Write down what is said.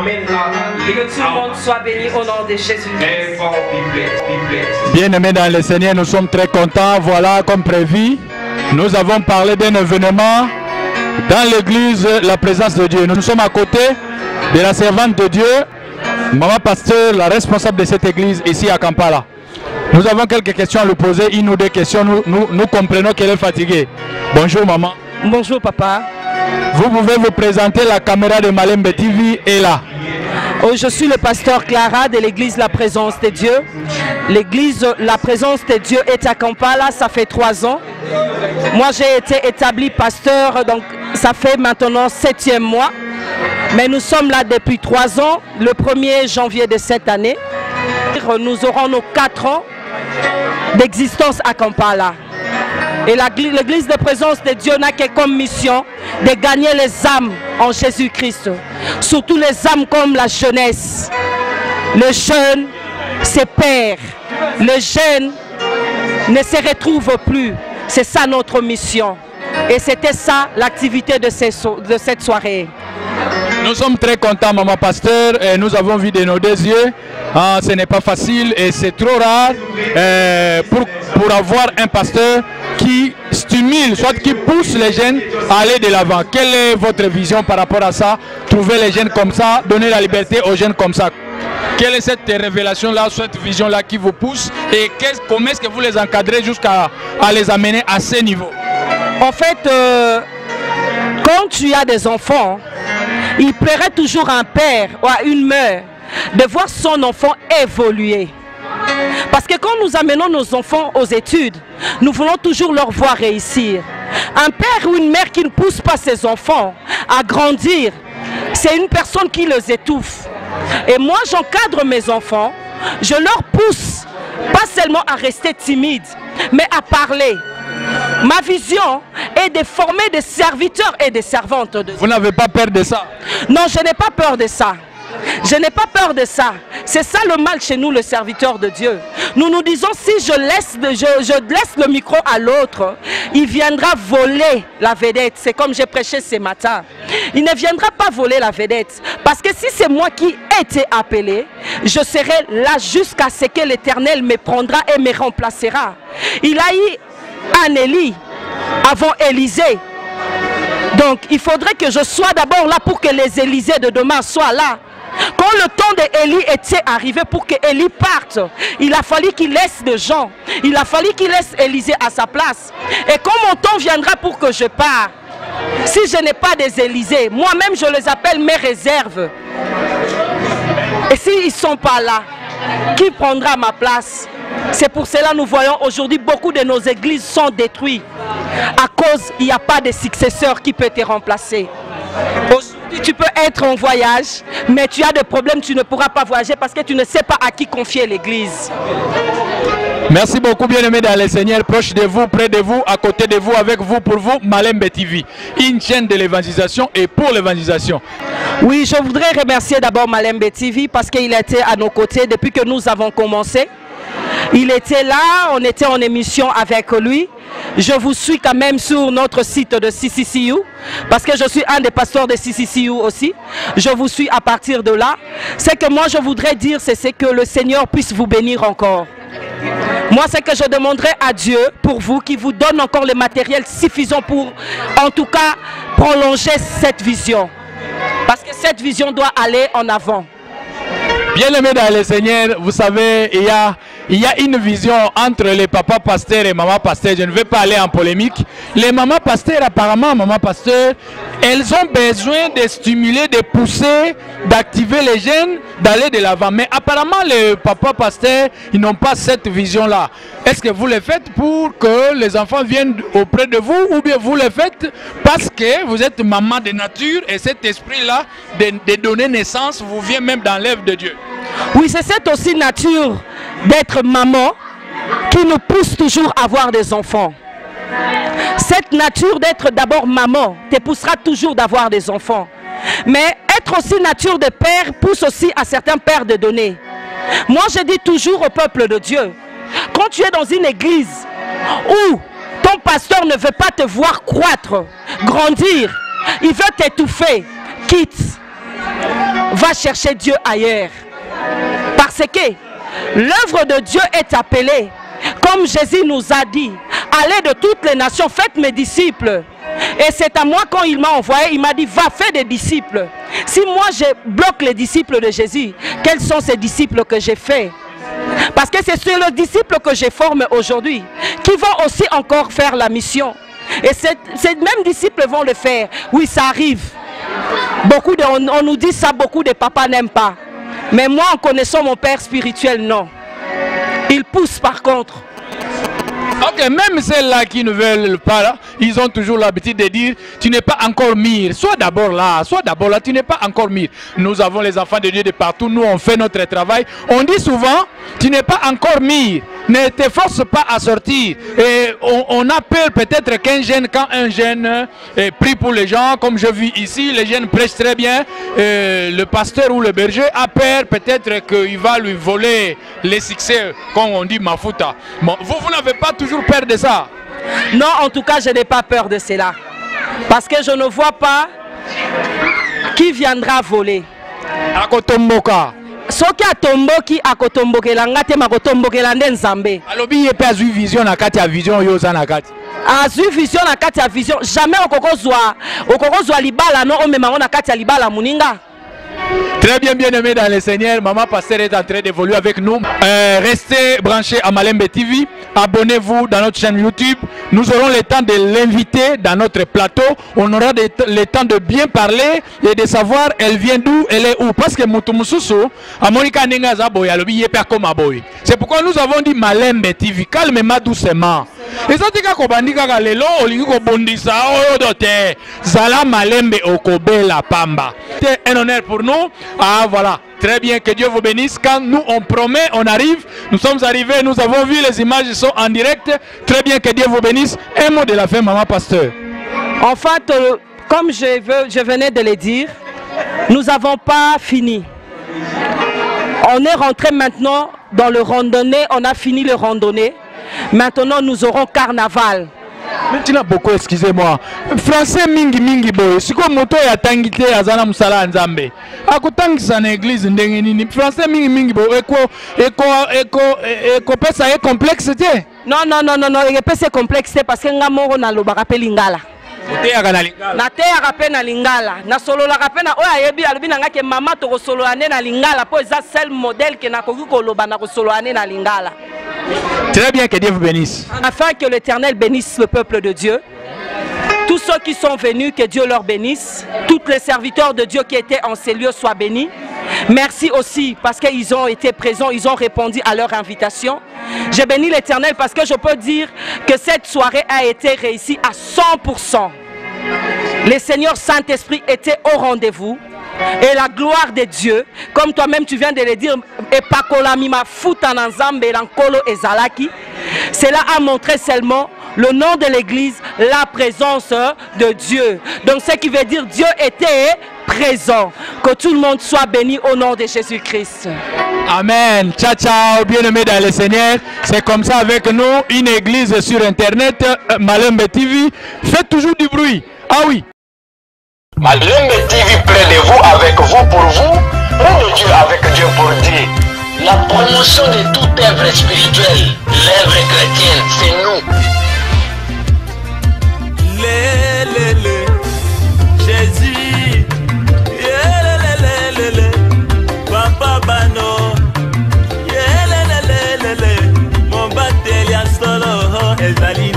Que tout le monde soit béni au nom de Jésus. Bien-aimés dans le Seigneur, nous sommes très contents. Voilà, comme prévu, nous avons parlé d'un événement dans l'église, la présence de Dieu. Nous sommes à côté de la servante de Dieu, Maman Pasteur, la responsable de cette église ici à Kampala. Nous avons quelques questions à lui poser, une ou deux questions. Nous comprenons qu'elle est fatiguée. Bonjour maman. Bonjour papa. Vous pouvez vous présenter, la caméra de Malembe TV est là. Oh, je suis le pasteur Clara de l'église La Présence de Dieu. L'église La Présence de Dieu est à Kampala, ça fait 3 ans. Moi j'ai été établi pasteur, donc ça fait maintenant 7e mois. Mais nous sommes là depuis 3 ans, le 1er janvier de cette année. Nous aurons nos 4 ans d'existence à Kampala. Et l'église de présence de Dieu n'a que comme mission de gagner les âmes en Jésus-Christ. Surtout les âmes comme la jeunesse. Le jeune se perd. Le jeune ne se retrouve plus. C'est ça notre mission. Et c'était ça l'activité de cette soirée. Nous sommes très contents, Maman Pasteur, et nous avons vu de nos 2 yeux. Ce n'est pas facile et c'est trop rare pour avoir un pasteur qui stimule, soit qui pousse les jeunes à aller de l'avant. Quelle est votre vision par rapport à ça? Trouver les jeunes comme ça, donner la liberté aux jeunes comme ça. Quelle est cette révélation-là, cette vision-là qui vous pousse et comment est-ce que vous les encadrez jusqu'à les amener à ce niveau? En fait, quand tu as des enfants, il plairait toujours à un père ou à une mère de voir son enfant évoluer. Parce que quand nous amenons nos enfants aux études, nous voulons toujours leur voir réussir. Un père ou une mère qui ne pousse pas ses enfants à grandir, c'est une personne qui les étouffe. Et moi, j'encadre mes enfants, je leur pousse pas seulement à rester timides, mais à parler. Ma vision est de former des serviteurs et des servantes de Dieu. Vous n'avez pas peur de ça? Non, je n'ai pas peur de ça. Je n'ai pas peur de ça. C'est ça le mal chez nous, le serviteur de Dieu. Nous nous disons, si je laisse le micro à l'autre, il viendra voler la vedette. C'est comme j'ai prêché ce matin. Il ne viendra pas voler la vedette. Parce que si c'est moi qui ai été appelé, je serai là jusqu'à ce que l'Éternel me prendra et me remplacera. Il a eu un Élie avant Élisée. Donc il faudrait que je sois d'abord là pour que les Élysées de demain soient là. Quand le temps d'Élie était arrivé pour que Élie parte, il a fallu qu'il laisse des gens. Il a fallu qu'il laisse Élisée à sa place. Et quand mon temps viendra pour que je parte, si je n'ai pas des Élysées, moi-même je les appelle mes réserves. Et s'ils ne sont pas là, qui prendra ma place? C'est pour cela que nous voyons aujourd'hui beaucoup de nos églises sont détruites. À cause, il n'y a pas de successeur qui peut te remplacer. Aujourd'hui, tu peux être en voyage, mais tu as des problèmes, tu ne pourras pas voyager parce que tu ne sais pas à qui confier l'église. Merci beaucoup, bien-aimés dans le Seigneur, proche de vous, près de vous, à côté de vous, avec vous, pour vous, Malembe TV, une chaîne de l'évangélisation et pour l'évangélisation. Oui, je voudrais remercier d'abord Malembe TV parce qu'il était à nos côtés depuis que nous avons commencé. Il était là, on était en émission avec lui. Je vous suis quand même sur notre site de CCCU parce que je suis un des pasteurs de CCCU aussi. Je vous suis à partir de là. Ce que moi je voudrais dire, c'est que le Seigneur puisse vous bénir encore. Moi, c'est que je demanderai à Dieu pour vous, qui vous donne encore le matériel suffisant pour, en tout cas, prolonger cette vision. Parce que cette vision doit aller en avant. Bien-aimés dans le Seigneur, vous savez, il y a une vision entre les papas pasteurs et maman pasteur. Je ne vais pas aller en polémique. Les mamans pasteurs, apparemment, maman pasteur, elles ont besoin de stimuler, de pousser, d'activer les jeunes, d'aller de l'avant. Mais apparemment, les papas pasteurs, ils n'ont pas cette vision-là. Est-ce que vous le faites pour que les enfants viennent auprès de vous, ou bien vous le faites parce que vous êtes maman de nature et cet esprit-là de donner naissance vous vient même dans l'œuvre de Dieu? Oui, c'est cette aussi nature d'être maman qui nous pousse toujours à avoir des enfants. Cette nature d'être d'abord maman te poussera toujours d'avoir des enfants. Mais être aussi nature de père pousse aussi à certains pères de donner. Moi, je dis toujours au peuple de Dieu, quand tu es dans une église où ton pasteur ne veut pas te voir croître, grandir, il veut t'étouffer, quitte. va chercher Dieu ailleurs. Parce que l'œuvre de Dieu est appelée, comme Jésus nous a dit, allez de toutes les nations, faites mes disciples. Et c'est à moi quand il m'a envoyé, il m'a dit, va faire des disciples. Si moi je bloque les disciples de Jésus, quels sont ces disciples que j'ai faits? Parce que c'est sur les disciples que je forme aujourd'hui qui vont aussi encore faire la mission. Et ces mêmes disciples vont le faire. Oui, ça arrive. On nous dit ça, beaucoup de papas n'aiment pas. Mais moi, en connaissant mon père spirituel, non. Il pousse par contre. Ok, même celles-là qui ne veulent pas, là, ils ont toujours l'habitude de dire, tu n'es pas encore mûr. Sois d'abord là, tu n'es pas encore mûr. Nous avons les enfants de Dieu de partout, nous on fait notre travail. On dit souvent, tu n'es pas encore mûr. Ne te force pas à sortir. Et on a peur peut-être qu'un jeune, quand un jeune prie pour les gens, comme je vis ici, les jeunes prêchent très bien, le pasteur ou le berger a peur peut-être qu'il va lui voler les succès, comme on dit Mafuta. Bon, vous n'avez pas toujours peur de ça? Non, en tout cas, je n'ai pas peur de cela. Parce que je ne vois pas qui viendra voler. Akotomboka. Soki atomboki akotombokela ngate makotombokela nde nzambe. Alobi ye pe azui vision na kati ya vision yo za na kati. Azui vision na kati ya vision. Jamais okokozwa libala no omema na kati ya libala muninga. Très bien, bien-aimés dans le Seigneur, Maman Pasteur est en train d'évoluer avec nous. Restez branchés à Malembe TV, abonnez-vous dans notre chaîne YouTube. Nous aurons le temps de l'inviter dans notre plateau. On aura le temps de bien parler et de savoir elle vient d'où, elle est où. Parce que c'est pourquoi nous avons dit Malembe TV, calmement, doucement. Et ça dit que lelo olingi ko bondisa oyo dote zala Malembe okobe la pamba. C'est un honneur pour nous. Ah voilà, très bien, que Dieu vous bénisse. Quand nous on promet, on arrive. Nous sommes arrivés, nous avons vu les images sont en direct. Très bien, que Dieu vous bénisse. Un mot de la fin, Maman Pasteur. En fait, comme je venais de le dire, nous n'avons pas fini. On est rentré maintenant dans le randonnée, on a fini le randonnée. Maintenant, nous aurons carnaval. Maintenant, beaucoup, excusez-moi. Français mingi boy. Si comme moto ya tangite azana musala nzambe. Akutangisa na église ndenge nini. Français mingi boy. Eko pesa e complexité. Non, e pesa complexité parce que ngamoro na lobaka pe lingala. Na te arape na lingala. Na solo la rape na oya yebi alobi na ngake mama to solo ane na lingala po eza seul modèle que na koki ko loba na solo ane na lingala. Très bien, que Dieu vous bénisse. Afin que l'Éternel bénisse le peuple de Dieu. Tous ceux qui sont venus, que Dieu leur bénisse. Tous les serviteurs de Dieu qui étaient en ces lieux soient bénis. Merci aussi parce qu'ils ont été présents, ils ont répondu à leur invitation. J'ai béni l'Éternel parce que je peux dire que cette soirée a été réussie à 100%. Le Seigneur Saint-Esprit était au rendez-vous. Et la gloire de Dieu, comme toi-même tu viens de le dire, cela a montré seulement le nom de l'église, la présence de Dieu. Donc ce qui veut dire Dieu était présent. Que tout le monde soit béni au nom de Jésus-Christ. Amen. Ciao, ciao, bien-aimés dans le Seigneur. C'est comme ça avec nous, une église sur Internet, Malembe TV. Faites toujours du bruit. Ah oui. Malembe TV près de vous, avec vous, pour vous, près de Dieu, avec Dieu, pour Dieu. La promotion de toute œuvre spirituelle, l'œuvre chrétienne, c'est nous. Jésus, Papa Bano, mon batelia solo, Ezali.